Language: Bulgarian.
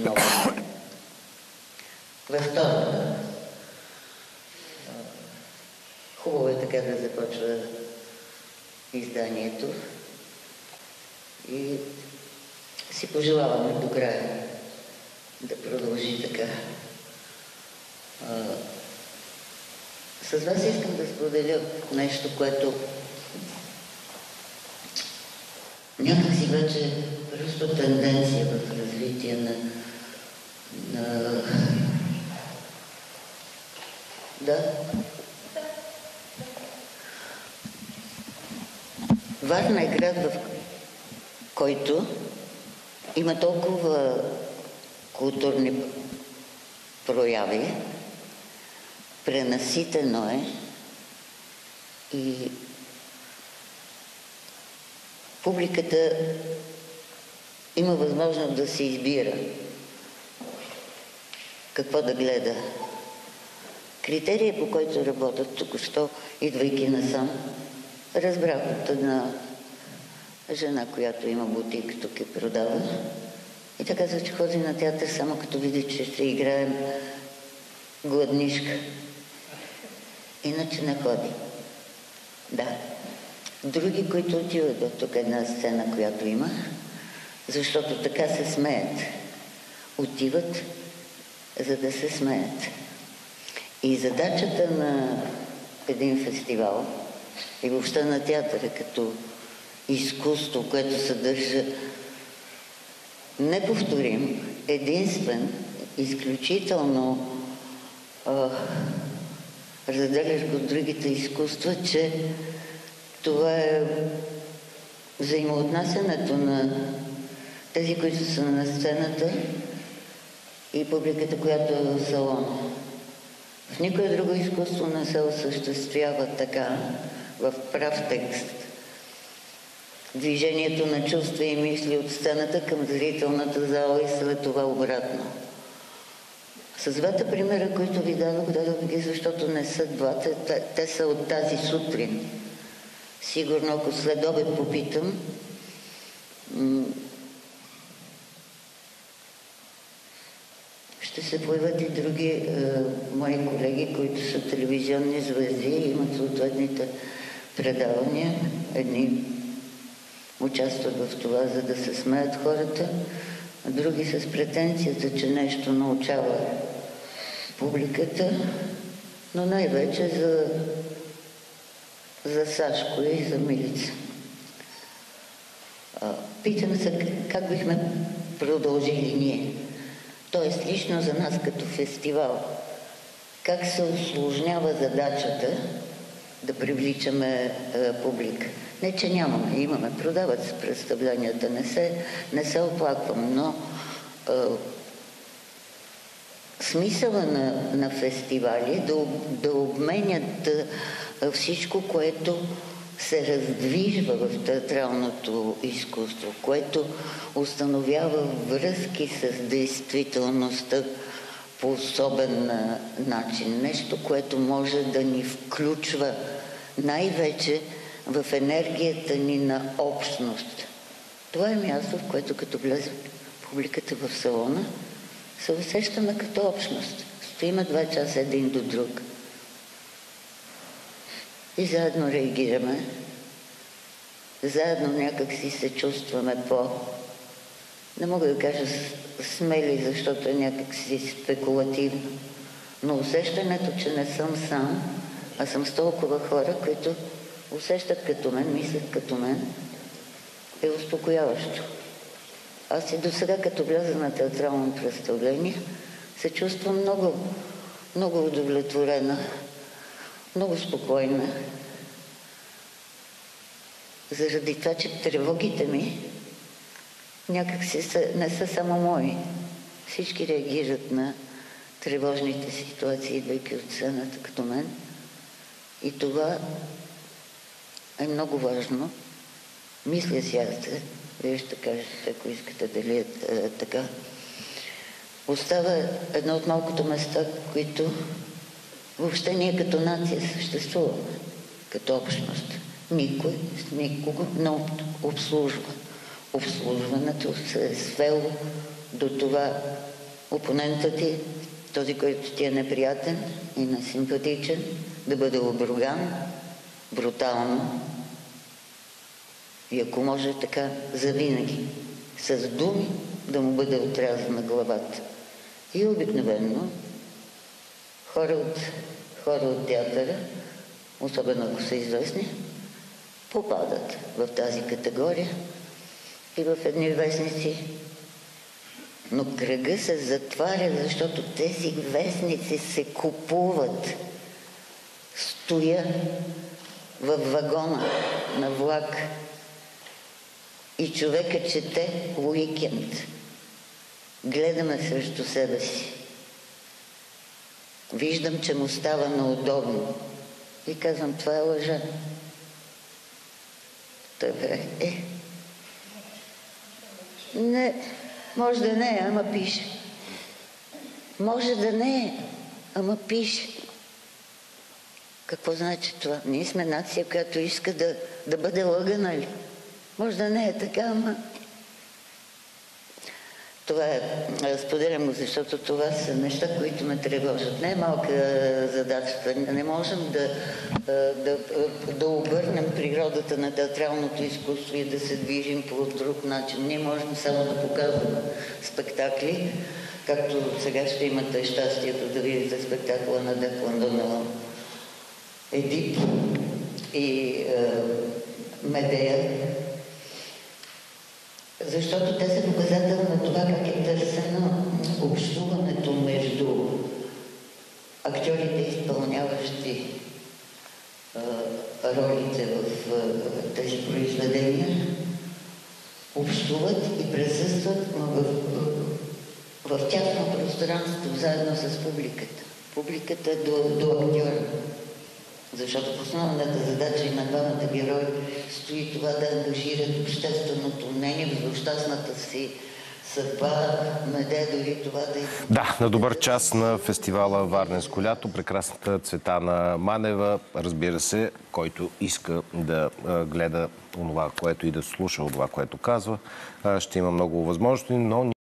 много. Във втората, хубаво е така да започва изданието и си пожелаваме до края да продължи така. С вас искам да споделя нещо, което някакси вече е просто тенденция в развитие на Да. Варна е град, в който има толкова културни прояви, пренаситено е и публиката има възможност да се избира какво да гледа. Критерия, по който работят току-що, идвайки насам, разбрах от една жена, която има бутик тук и продава. И тя казва, че ходи на театър само като види, че ще играем Гладнишка. Иначе не ходи. Да. Други, които отиват до тук една сцена, която имах, защото така се смеят. Отиват, за да се смеят. И задачата на един фестивал и въобще на театъра като изкуство, което съдържа неповторим, единствен, изключително разделящ го от другите изкуства, че това е взаимоотнасянето на тези, които са на сцената и публиката, която е в салона. В никое друго изкуство не се осъществява така, в прав текст. Движението на чувства и мисли от сцената към зрителната зала и след това обратно. С двата примера, които ви дадох ги, защото не са двата, те са от тази сутрин. Сигурно, ако след обед попитам, ще се появят и други мои колеги, които са телевизионни звезди и имат съответните предавания. Едни участват в това, за да се смеят хората, а други с претенцията, че нещо научава публиката, но най-вече за Сашко и за Милица. Питам се как бихме продължили ние. Тоест, лично за нас като фестивал, как се усложнява задачата да привличаме публика. Не, че нямаме, имаме, продават се представленията, не се оплаквам, но смисъла на фестивали да обменят всичко, което се раздвижва в театралното изкуство, което установява връзки с действителността по особен начин. Нещо, което може да ни включва най-вече в енергията ни на общност. Това е място, в което като влезе публиката в салона, се усещаме като общност. Стоиме 2 часа един до друг. И заедно реагираме. Заедно някак си се чувстваме не мога да кажа смели, защото е някак си спекулативно. Но усещането, че не съм сам, а съм с толкова хора, които усещат като мен, мислят като мен, е успокояващо. Аз и до сега, като вляза на театрално представление, се чувствам много, много удовлетворена, много спокойна. Заради това, че тревогите ми някак не са само мои. Всички реагират на тревожните ситуации, идвайки от сцената като мен. И това е много важно. Мисля си аз, вие ще кажете, ако искате дали е така. Остава едно от малкото места, които въобще ние като нация съществуваме, като общност. Никой с никого не обслужва. Обслужването се е свело до това опонентът ти, този, който ти е неприятен и несимпатичен, да бъде обруган брутално и ако може така завинаги, с думи да му бъде отрязана главата. И обикновено хора от театъра, особено ако са известни, попадат в тази категория и в едни вестници. Но кръга се затваря, защото тези вестници се купуват. Стоя във вагона на влак и човека чете Уикенд. Гледаме срещу себе си. Виждам, че му става неудобно. И казвам, това е лъжа. Добре. Не, може да не е, ама пише. Може да не е, ама пише. Какво значи това? Ние сме нация, която иска да бъде лъгана ли? Може да не е така, ама... Това споделям го, защото това са неща, които ме тревожат. Не е малка задачата. Не можем да обърнем природата на театралното изкуство и да се движим по друг начин. Ние можем само да показваме спектакли, както сега ще имате щастието да видите спектакла на Деклан Донелон, Едип и Медея, защото те са показател на това как е търсено общуването между актьорите, изпълняващи ролите в тези произведения, общуват и присъстват в тясно пространство, заедно с публиката. Публиката до актьора. Защото в основната задача и на двамата герои стои това да ангажират общественото мнение в злощастната си съдба, Медея дори това да... Да, на добър час на фестивала Варненско лято. Прекрасната Цветана Манева, разбира се, който иска да гледа онова, което и да слуша от това, което казва, ще има много възможности, но